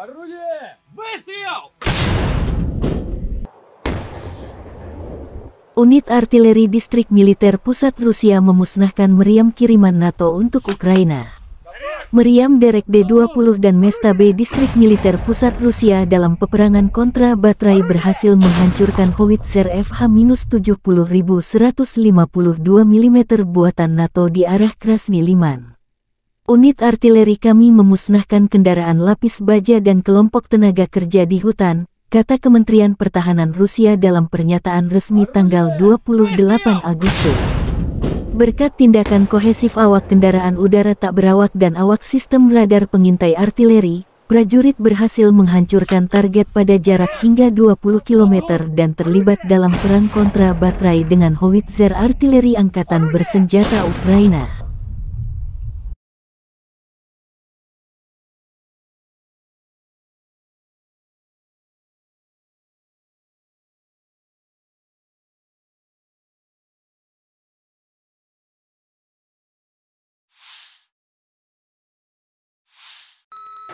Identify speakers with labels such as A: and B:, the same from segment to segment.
A: Орудие! Выстрел!
B: Unit artileri distrik militer pusat Rusia memusnahkan meriam kiriman NATO untuk Ukraina. Meriam Derek D-20 dan Mesta B distrik militer pusat Rusia dalam peperangan kontra baterai berhasil menghancurkan howitzer FH-70.152 mm buatan NATO di arah Krasny Liman. Unit artileri kami memusnahkan kendaraan lapis baja dan kelompok tenaga kerja di hutan, kata Kementerian Pertahanan Rusia dalam pernyataan resmi tanggal 28 Agustus. Berkat tindakan kohesif awak kendaraan udara tak berawak dan awak sistem radar pengintai artileri, prajurit berhasil menghancurkan target pada jarak hingga 20 km dan terlibat dalam perang kontra baterai dengan howitzer artileri angkatan bersenjata Ukraina.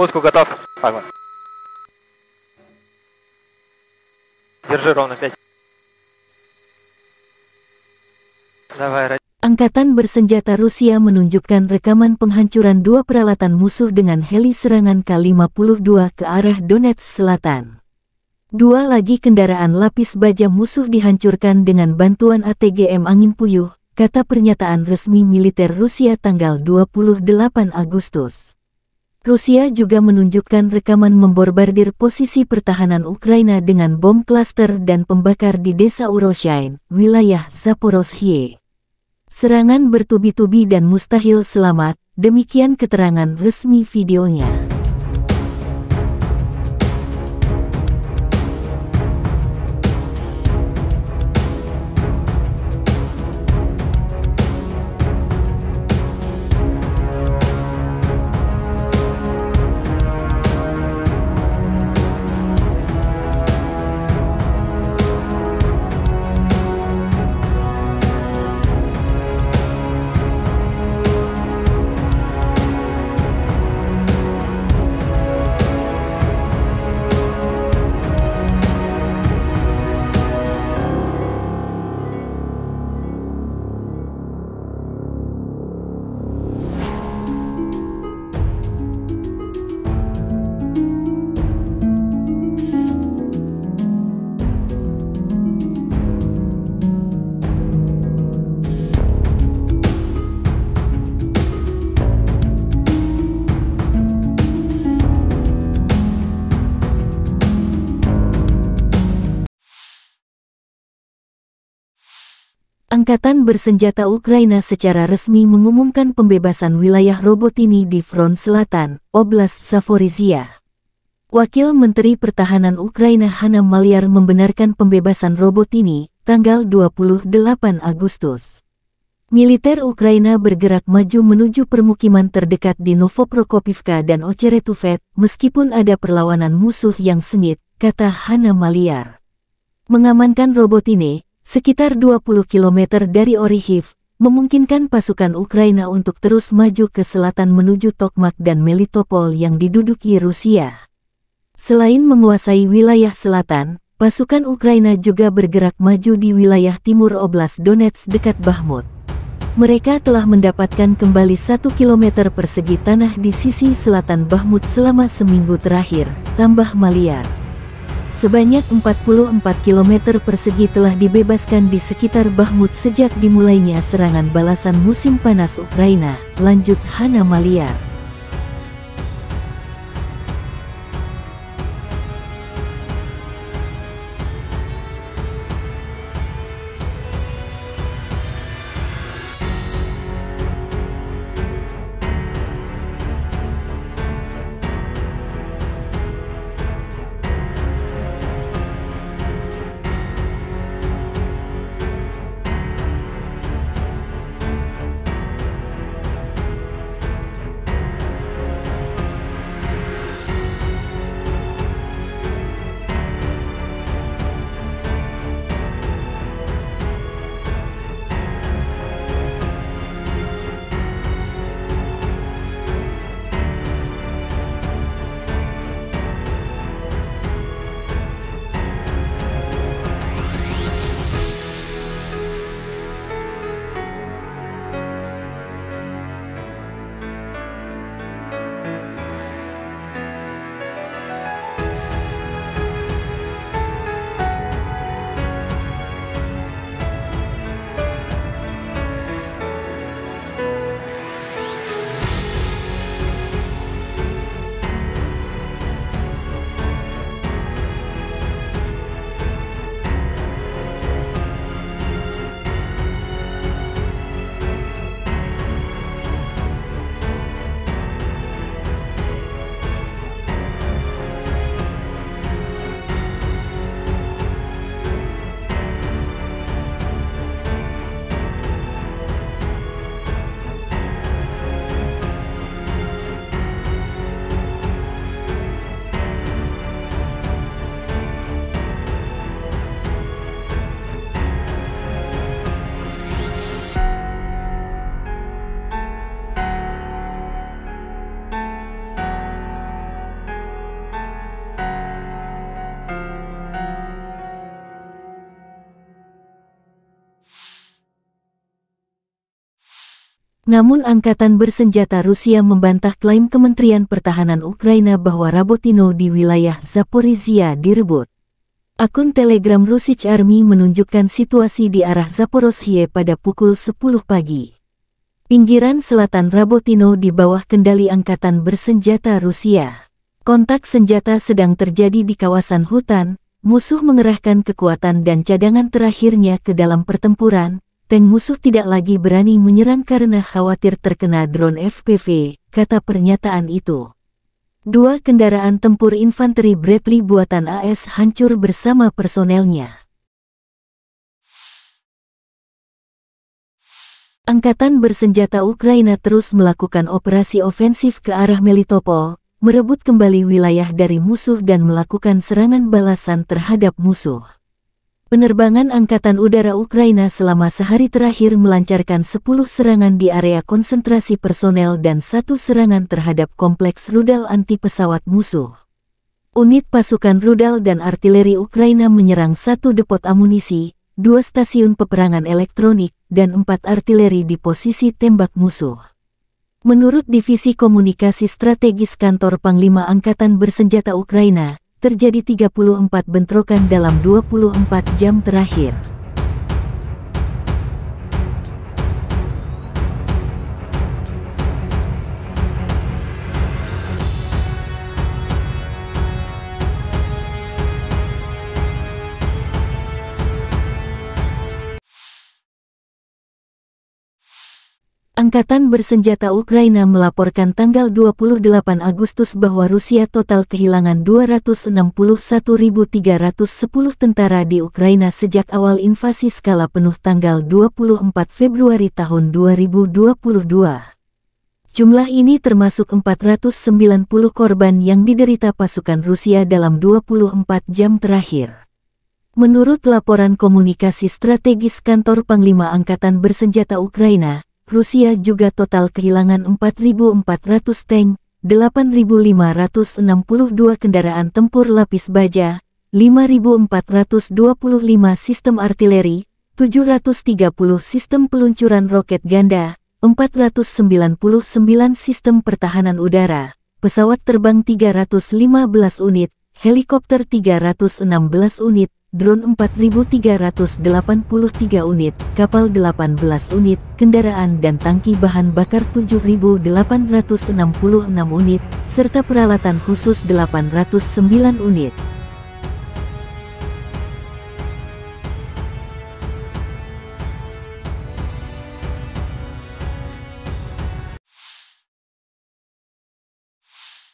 C: Пуску готов. Огонь. Держи ровно 5. Давай,
B: Angkatan bersenjata Rusia menunjukkan rekaman penghancuran dua peralatan musuh dengan heli serangan K-52 ke arah Donetsk Selatan. Dua lagi kendaraan lapis baja musuh dihancurkan dengan bantuan ATGM angin puyuh, kata pernyataan resmi militer Rusia tanggal 28 Agustus. Rusia juga menunjukkan rekaman membombardir posisi pertahanan Ukraina dengan bom klaster dan pembakar di desa Uroshain, wilayah Zaporozhye. Serangan bertubi-tubi dan mustahil selamat, demikian keterangan resmi videonya. Angkatan bersenjata Ukraina secara resmi mengumumkan pembebasan wilayah Robotini di front selatan, Oblast Zaporizhia. Wakil Menteri Pertahanan Ukraina Hanna Maliar membenarkan pembebasan Robotini, tanggal 28 Agustus. Militer Ukraina bergerak maju menuju permukiman terdekat di Novoprokopivka dan Ocheretufet, meskipun ada perlawanan musuh yang sengit, kata Hanna Maliar. Mengamankan Robotini, sekitar 20 km dari Orikhiv, memungkinkan pasukan Ukraina untuk terus maju ke selatan menuju Tokmak dan Melitopol yang diduduki Rusia. Selain menguasai wilayah selatan, pasukan Ukraina juga bergerak maju di wilayah timur Oblast Donetsk dekat Bakhmut. Mereka telah mendapatkan kembali 1 km persegi tanah di sisi selatan Bakhmut selama seminggu terakhir, tambah Maliar. Sebanyak 44 km persegi telah dibebaskan di sekitar Bakhmut sejak dimulainya serangan balasan musim panas Ukraina, lanjut Hanna Maliar. Namun Angkatan Bersenjata Rusia membantah klaim Kementerian Pertahanan Ukraina bahwa Rabotino di wilayah Zaporizhia direbut. Akun Telegram Russich Army menunjukkan situasi di arah Zaporozhye pada pukul 10 pagi. Pinggiran selatan Rabotino di bawah kendali Angkatan Bersenjata Rusia. Kontak senjata sedang terjadi di kawasan hutan, musuh mengerahkan kekuatan dan cadangan terakhirnya ke dalam pertempuran. Tank musuh tidak lagi berani menyerang karena khawatir terkena drone FPV, kata pernyataan itu. 2 kendaraan tempur infanteri Bradley buatan AS hancur bersama personelnya. Angkatan Bersenjata Ukraina terus melakukan operasi ofensif ke arah Melitopol, merebut kembali wilayah dari musuh dan melakukan serangan balasan terhadap musuh. Penerbangan Angkatan Udara Ukraina selama sehari terakhir melancarkan 10 serangan di area konsentrasi personel dan 1 serangan terhadap kompleks rudal anti-pesawat musuh. Unit pasukan rudal dan artileri Ukraina menyerang 1 depot amunisi, 2 stasiun peperangan elektronik, dan 4 artileri di posisi tembak musuh. Menurut Divisi Komunikasi Strategis Kantor Panglima Angkatan Bersenjata Ukraina, terjadi 34 bentrokan dalam 24 jam terakhir. Angkatan Bersenjata Ukraina melaporkan tanggal 28 Agustus bahwa Rusia total kehilangan 261.310 tentara di Ukraina sejak awal invasi skala penuh tanggal 24 Februari tahun 2022. Jumlah ini termasuk 490 korban yang diderita pasukan Rusia dalam 24 jam terakhir. Menurut laporan komunikasi strategis Kantor Panglima Angkatan Bersenjata Ukraina, Rusia juga total kehilangan 4.400 tank, 8.562 kendaraan tempur lapis baja, 5.425 sistem artileri, 730 sistem peluncuran roket ganda, 499 sistem pertahanan udara, pesawat terbang 315 unit, helikopter 316 unit, drone 4.383 unit, kapal 18 unit, kendaraan dan tangki bahan bakar 7.866 unit, serta peralatan khusus 809 unit.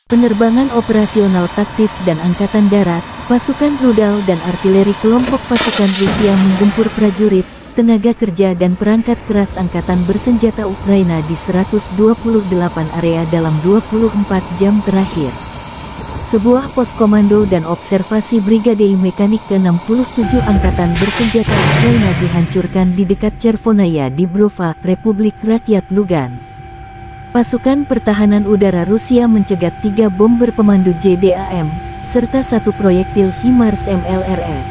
B: Penerbangan operasional taktis dan angkatan darat, pasukan rudal dan artileri kelompok pasukan Rusia menggempur prajurit, tenaga kerja dan perangkat keras Angkatan Bersenjata Ukraina di 128 area dalam 24 jam terakhir. Sebuah pos komando dan observasi Brigade Mekanik ke-67 Angkatan Bersenjata Ukraina dihancurkan di dekat Chervonaya di Brova, Republik Rakyat Lugansk. Pasukan pertahanan udara Rusia mencegat 3 bomber pemandu JDAM, serta 1 proyektil HIMARS MLRS.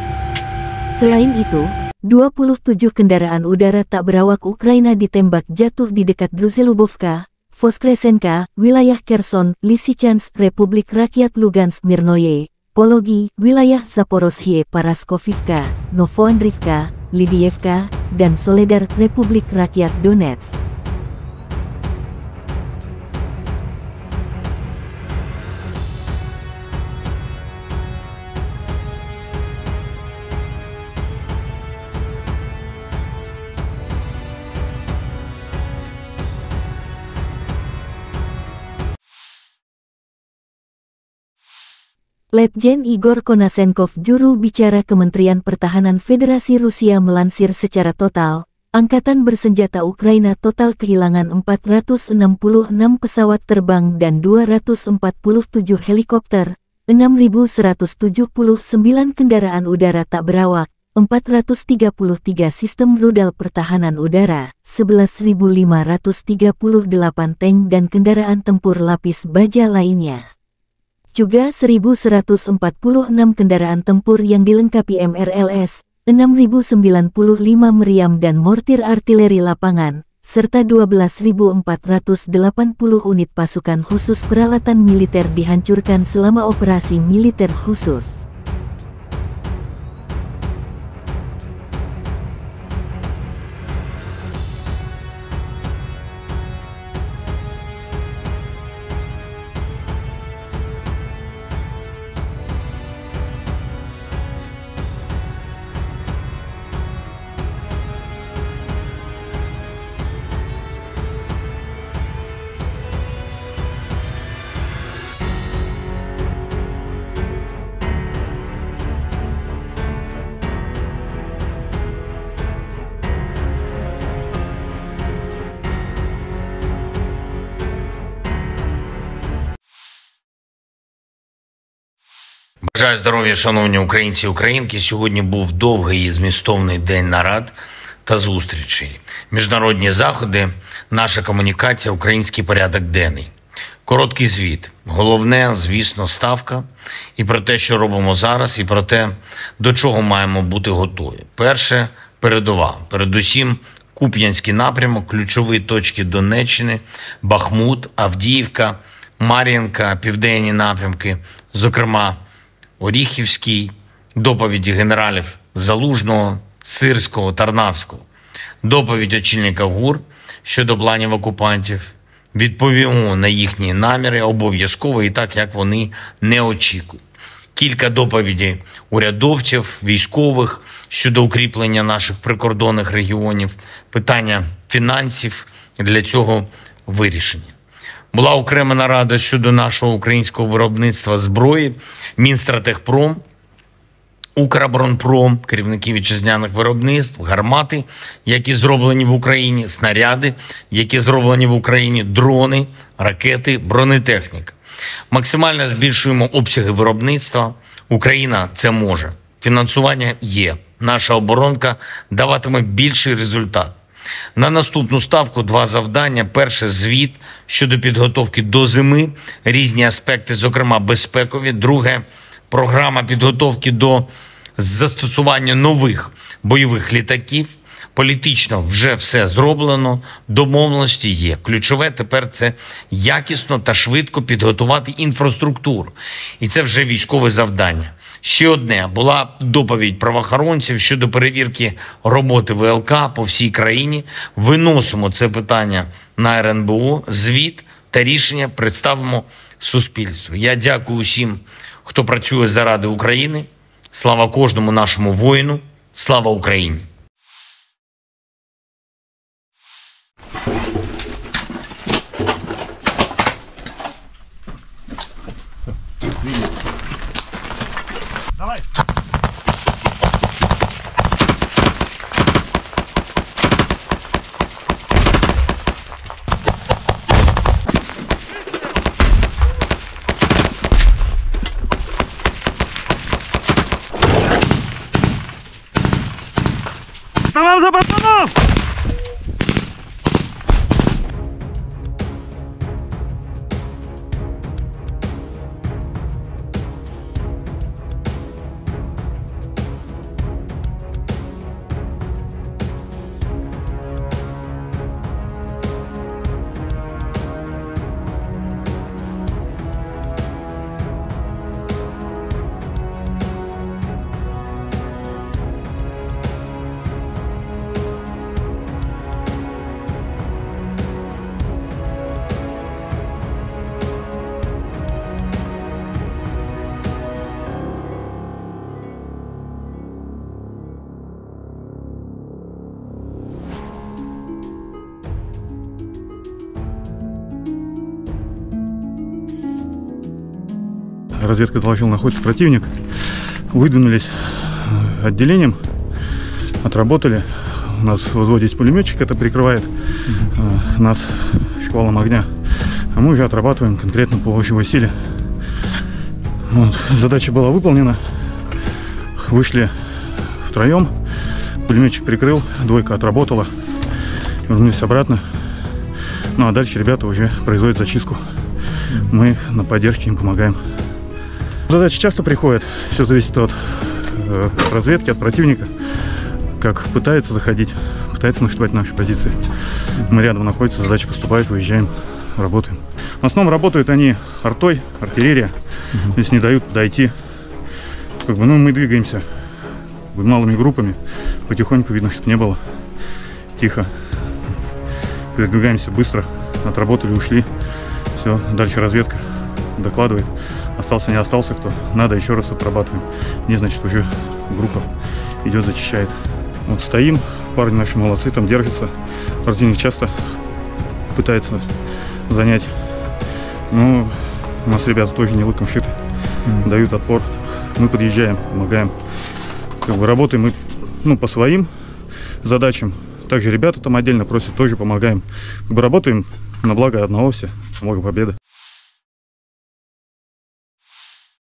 B: Selain itu, 27 kendaraan udara tak berawak Ukraina ditembak jatuh di dekat Druzilubovka, Voskresenka, wilayah Kherson, Lysychansk, Republik Rakyat Lugansk Mirnoye, Pologi, wilayah Zaporozhye Paraskovivka, Novoandrivka, Lidievka, dan Soledar, Republik Rakyat Donetsk. Letjen Igor Konasenkov, juru bicara Kementerian Pertahanan Federasi Rusia melansir secara total, Angkatan Bersenjata Ukraina total kehilangan 466 pesawat terbang dan 247 helikopter, 6.179 kendaraan udara tak berawak, 433 sistem rudal pertahanan udara, 11.538 tank dan kendaraan tempur lapis baja lainnya. Juga 1.146 kendaraan tempur yang dilengkapi MRLS, 6.095 meriam dan mortir artileri lapangan, serta 12.480 unit pasukan khusus peralatan militer dihancurkan selama operasi militer khusus.
D: Бажаю здоров'я, шановні українці і українки. Сьогодні був довгий і змістовний день нарад та зустрічей. Міжнародні заходи, наша комунікація, український порядок денний. Короткий звіт. Головне, звісно, ставка. І про те, що робимо зараз, і про те, до чого маємо бути готові. Перше – передова. Передусім, Куп'янський напрямок, ключові точки Донеччини, Бахмут, Авдіївка, Мар'їнка, південні напрямки, зокрема, Оріхівський, доповіді генералів Залужного, Сирського, Тарнавського, доповідь очільника ГУР щодо планів окупантів. Відповімо на їхні наміри обов'язково і так, як вони не очікують. Кілька доповідей урядовців, військових щодо укріплення наших прикордонних регіонів, питання фінансів для цього вирішення. Була окрема нарада щодо нашого українського виробництва зброї, Мінстратегпром, Укроборонпром, керівники вітчизняних виробництв, гармати, які зроблені в Україні, снаряди, які зроблені в Україні, дрони, ракети, бронетехніка. Максимально збільшуємо обсяги виробництва. Україна це може. Фінансування є. Наша оборонка даватиме більший результат. На наступну ставку 2 завдання. Перше – звіт щодо підготовки до зими, різні аспекти, зокрема безпекові. Друге – програма підготовки до застосування нових бойових літаків. Політично вже все зроблено, домовленості є. Ключове тепер – це якісно та швидко підготувати інфраструктуру. І це вже військове завдання. Ще одне. Була доповідь правоохоронців щодо перевірки роботи ВЛК по всій країні. Виносимо це питання на РНБО, звіт та рішення представимо суспільству. Я дякую усім, хто працює заради України. Слава кожному нашому воїну. Слава Україні!
A: Давай. Пацанов за пацанов!
E: Разведка доложила, находится противник. Выдвинулись отделением, отработали. У нас в взводе есть пулеметчик, это прикрывает нас шквалом огня. А мы уже отрабатываем конкретно по общей силе. Вот. Задача была выполнена. Вышли втроем. Пулеметчик прикрыл, двойка отработала. Вернулись обратно. Ну а дальше ребята уже производят зачистку. Мы на поддержке им помогаем. Задачи часто приходят, все зависит от разведки, от противника, как пытается заходить. пытается нашибать наши позиции. Мы рядом находимся, задача поступает, выезжаем, работаем. В основном работают они артой, артиллерия, здесь не дают дойти. Как бы, ну, мы двигаемся малыми группами, потихоньку, видно, чтобы не было. Тихо. Передвигаемся быстро, отработали, ушли. Все, дальше разведка докладывает. Остался, не остался, кто надо, еще раз отрабатываем. Не, значит, уже группа идет, зачищает. Вот стоим, парни наши молодцы, там держатся. Противник часто пытается занять. Но у нас ребята тоже не лыком шиты, дают отпор. Мы подъезжаем, помогаем. Как бы работаем мы, ну, по своим задачам. Также ребята там отдельно просят, тоже помогаем. Как бы работаем на благо одного все, на благо победы.